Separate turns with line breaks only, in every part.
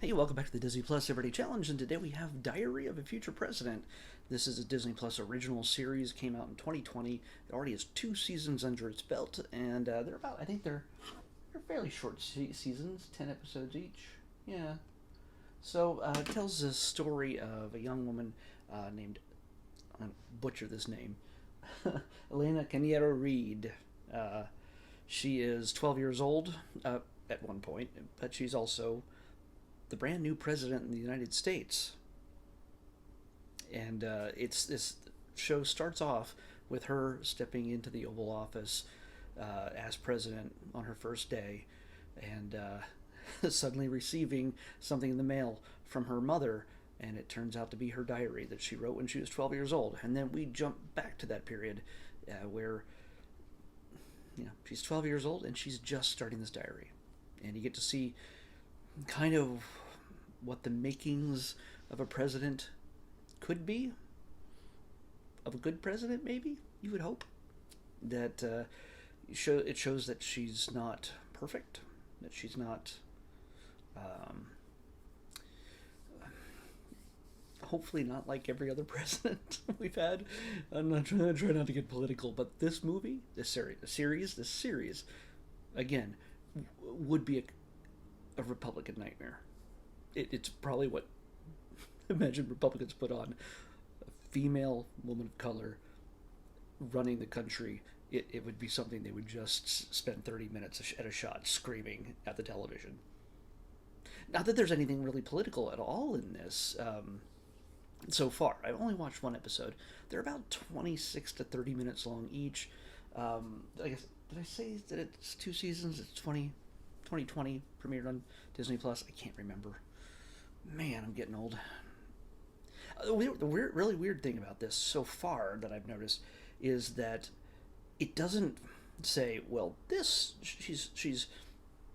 Hey, welcome back to the Disney Plus Everyday Challenge, and today we have Diary of a Future President. This is a Disney Plus original series, came out in 2020. It already has 2 seasons under its belt, and they're about, I think they're fairly short seasons, 10 episodes each. Yeah. So it tells the story of a young woman named, I'm going to butcher this name, Elena Cañero Reed. Uh, she is 12 years old at one point, but she's also the brand new president in the United States. And it's this show starts off with her stepping into the Oval Office as president on her first day, and suddenly receiving something in the mail from her mother, and it turns out to be her diary that she wrote when she was 12 years old. And then we jump back to that period where she's 12 years old and she's just starting this diary, and you get to see kind of what the makings of a president could be, of a good president, maybe you would hope. That it shows that she's not perfect, that she's not, um, hopefully not like every other president we've had. I'm not trying to try not to get political, but this series, again, would be a Republican nightmare. It's probably what imagine Republicans put on a female woman of color running the country. It would be something they would just spend 30 minutes at a shot screaming at the television. Not that there's anything really political at all in this so far. I've only watched one episode. They're about 26 to 30 minutes long each. I guess, did I say that it's 2 seasons? It's 2020 premiered on Disney Plus. I can't remember. Man, I'm getting old. The really weird thing about this so far that I've noticed is that it doesn't say, well, this she's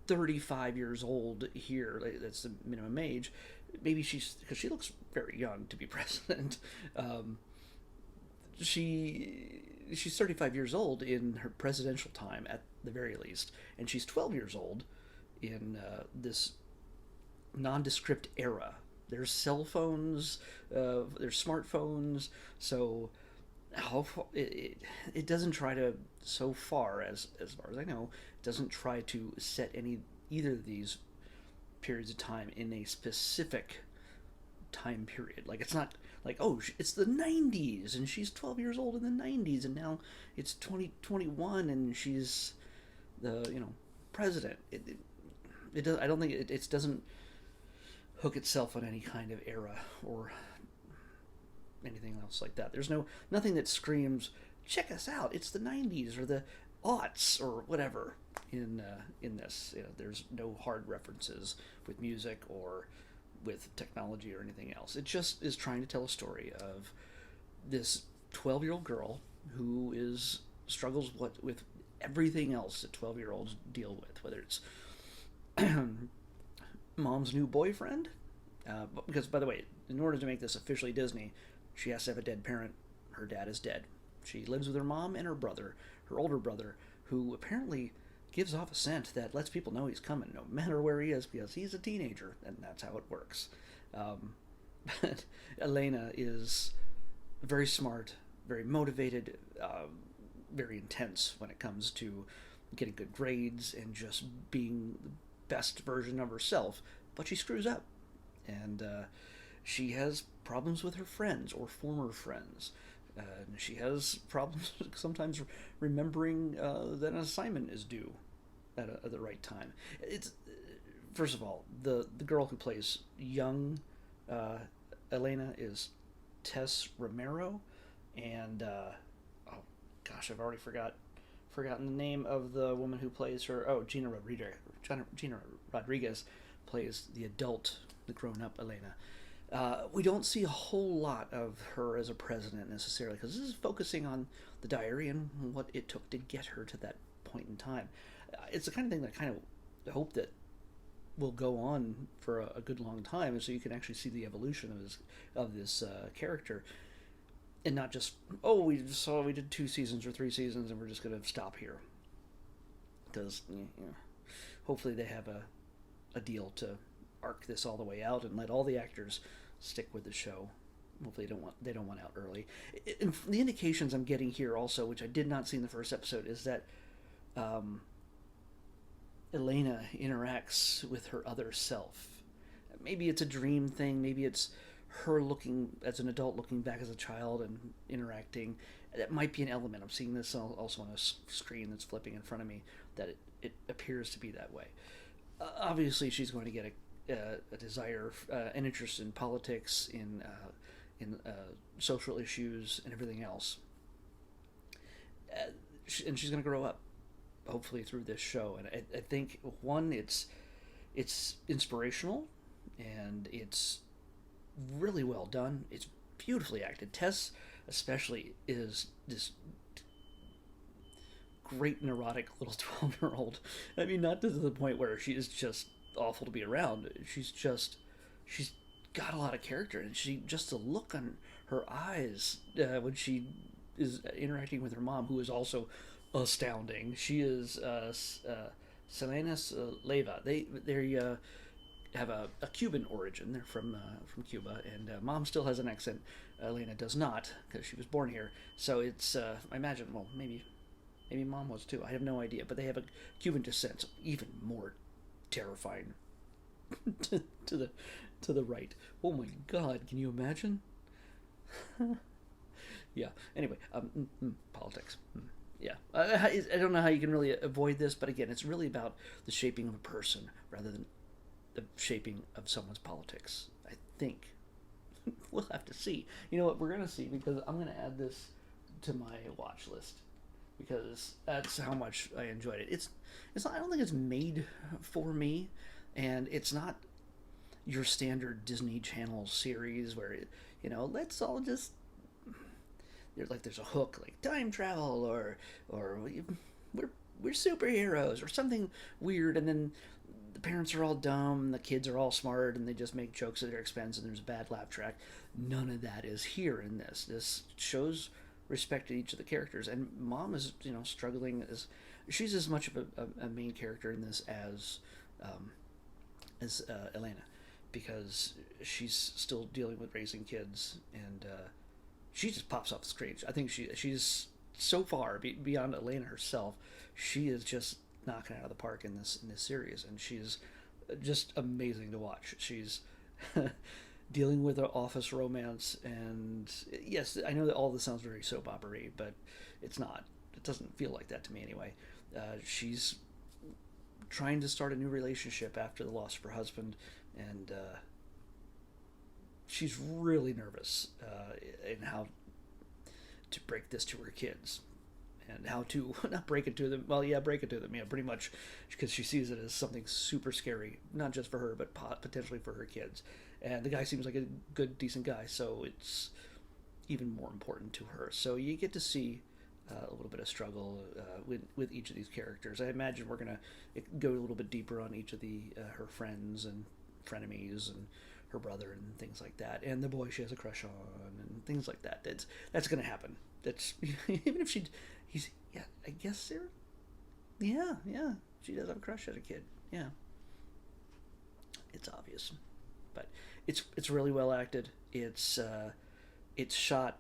35 years old here. That's the minimum age. Maybe because she looks very young to be president. She's 35 years old in her presidential time at the very least, and she's 12 years old in this nondescript era. There's cell phones, there's smartphones, so it doesn't try to, so far as far as I know, it doesn't try to set either of these periods of time in a specific time period. Like, it's not like, oh, it's the 90s and she's 12 years old in the 90s, and now it's 2021 and she's the president. It does. I don't think it doesn't hook itself on any kind of era or anything else like that. There's nothing that screams, check us out, it's the 90s or the aughts or whatever in this. There's no hard references with music or with technology or anything else. It just is trying to tell a story of this 12-year-old girl who struggles with everything else that 12-year-olds deal with, whether it's mom's new boyfriend. Because, by the way, in order to make this officially Disney, she has to have a dead parent. Her dad is dead. She lives with her mom and her brother, her older brother, who apparently gives off a scent that lets people know he's coming, no matter where he is, because he's a teenager, and that's how it works. But Elena is very smart, very motivated, very intense when it comes to getting good grades and just being the best version of herself, but she screws up. And she has problems with her friends or former friends. She has problems sometimes remembering that an assignment is due at the right time. It's First of all, the girl who plays young Elena is Tess Romero, and oh gosh, I've already forgotten the name of the woman who plays her. Oh, Gina Rodriguez. Gina Rodriguez plays the adult, the grown-up Elena. We don't see a whole lot of her as a president necessarily, because this is focusing on the diary and what it took to get her to that point in time. It's the kind of thing that I kind of hope that will go on for a good long time, and so you can actually see the evolution of this character, and not just, oh, we did 2 seasons or 3 seasons and we're just going to stop here, because hopefully they have a deal to arc this all the way out and let all the actors stick with the show. Hopefully, they don't want out early. And the indications I'm getting here also, which I did not see in the first episode, is that um, Elena interacts with her other self. Maybe it's a dream thing. Maybe it's her looking as an adult, looking back as a child and interacting. That might be an element. I'm seeing this also on a screen that's flipping in front of me. That it appears to be that way. Obviously, she's going to get a desire, an interest in politics, in social issues, and everything else. And she's going to grow up, hopefully through this show. And I think one, it's inspirational, and it's really well done. It's beautifully acted. Tess, especially, is this great neurotic little 12-year-old. I mean, not to the point where she is just awful to be around. She's got a lot of character, and she just the look on her eyes when she is interacting with her mom, who is also astounding. She is Selena's Leva. They have a Cuban origin. They're from Cuba, and mom still has an accent. Elena does not, because she was born here. So it's I imagine, well, maybe mom was too. I have no idea, but they have a Cuban descent, so even more terrifying to the right. Oh my God, can you imagine? Yeah. Anyway, politics. Yeah, I don't know how you can really avoid this, but again, it's really about the shaping of a person rather than the shaping of someone's politics. I think we'll have to see. You know what? We're gonna see, because I'm gonna add this to my watch list, because that's how much I enjoyed it. It's not, I don't think it's made for me, and it's not your standard Disney Channel series where let's all just there's a hook like time travel or we're superheroes or something weird, and then the parents are all dumb, the kids are all smart, and they just make jokes at their expense, and there's a bad laugh track. None of that is here in this. This shows respect to each of the characters, and mom is struggling. She's as much of a main character in this as Elena, because she's still dealing with raising kids, and she just pops off the screen. I think she's so far beyond Elena herself. She is just knocking it out of the park in this series, and she's just amazing to watch. She's dealing with an office romance, and yes, I know that all this sounds very soap opera-y, but it's not. It doesn't feel like that to me anyway. She's trying to start a new relationship after the loss of her husband, and she's really nervous in how to break this to her kids, and how to not break it to them. Well, yeah, break it to them, yeah, pretty much, because she sees it as something super scary, not just for her, but potentially for her kids. And the guy seems like a good, decent guy, so it's even more important to her. So you get to see a little bit of struggle with each of these characters. I imagine we're gonna go a little bit deeper on each of the her friends and frenemies and her brother and things like that, and the boy she has a crush on and things like that. That's gonna happen. That's even if he's yeah. I guess there. Yeah. She does have a crush as a kid. Yeah. It's obvious, but it's really well acted. It's shot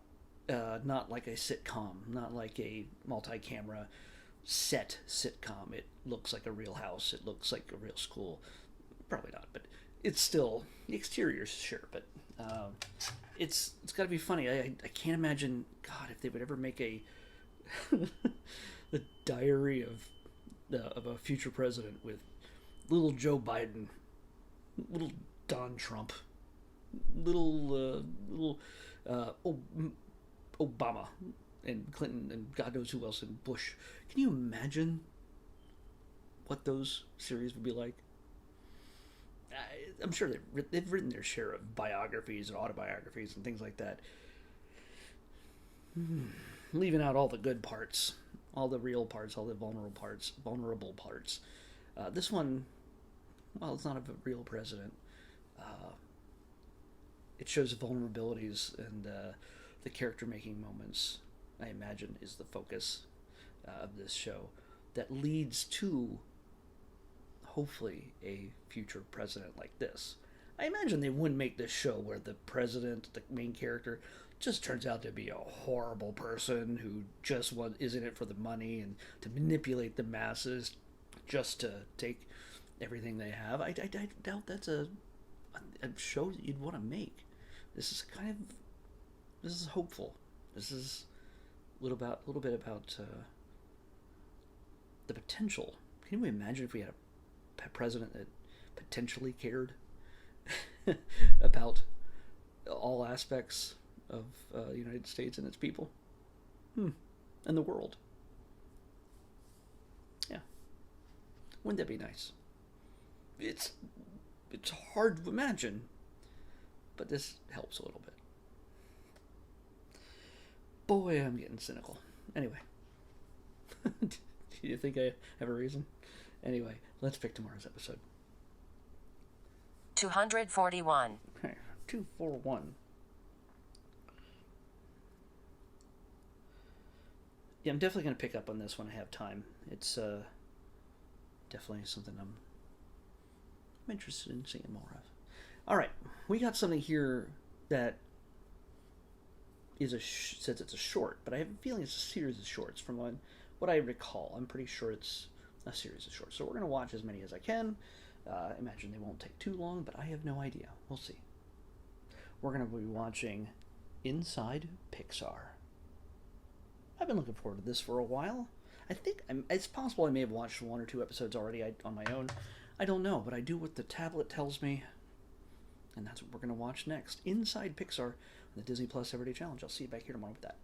not like a sitcom, not like a multi-camera set sitcom. It looks like a real house. It looks like a real school. Probably not, but it's still the exterior's sure. But it's got to be funny. I can't imagine, God, if they would ever make a the diary of a future president with little Joe Biden, little Don Trump, little Obama and Clinton and God knows who else, and Bush. Can you imagine what those series would be like? I'm sure they've written their share of biographies and autobiographies and things like that. Leaving out all the good parts, all the real parts, all the vulnerable parts. This one, well, it's not a real president. It shows vulnerabilities, and the character-making moments, I imagine, is the focus of this show that leads to hopefully a future president like this. I imagine they wouldn't make this show where the president, the main character, just turns out to be a horrible person who just is in it for the money and to manipulate the masses just to take everything they have. I doubt that's a show that you'd want to make. This is hopeful. This is a little bit about the potential. Can you imagine if we had a president that potentially cared about all aspects of the United States and its people? And the world. Yeah. Wouldn't that be nice? It's hard to imagine, but this helps a little bit. Boy, I'm getting cynical. Anyway. Do you think I have a reason? Anyway, let's pick tomorrow's episode.
241.
Okay, 241. Yeah, I'm definitely going to pick up on this when I have time. It's definitely something I'm interested in seeing more of. All right, we got something here that is says it's a short, but I have a feeling it's a series of shorts from what I recall. I'm pretty sure it's a series of shorts. So we're going to watch as many as I can. Imagine they won't take too long, but I have no idea. We'll see. We're going to be watching Inside Pixar. I've been looking forward to this for a while. I think it's possible I may have watched 1 or 2 episodes already on my own. I don't know, but I do what the tablet tells me, and that's what we're going to watch next. Inside Pixar, the Disney Plus Everyday Challenge. I'll see you back here tomorrow with that.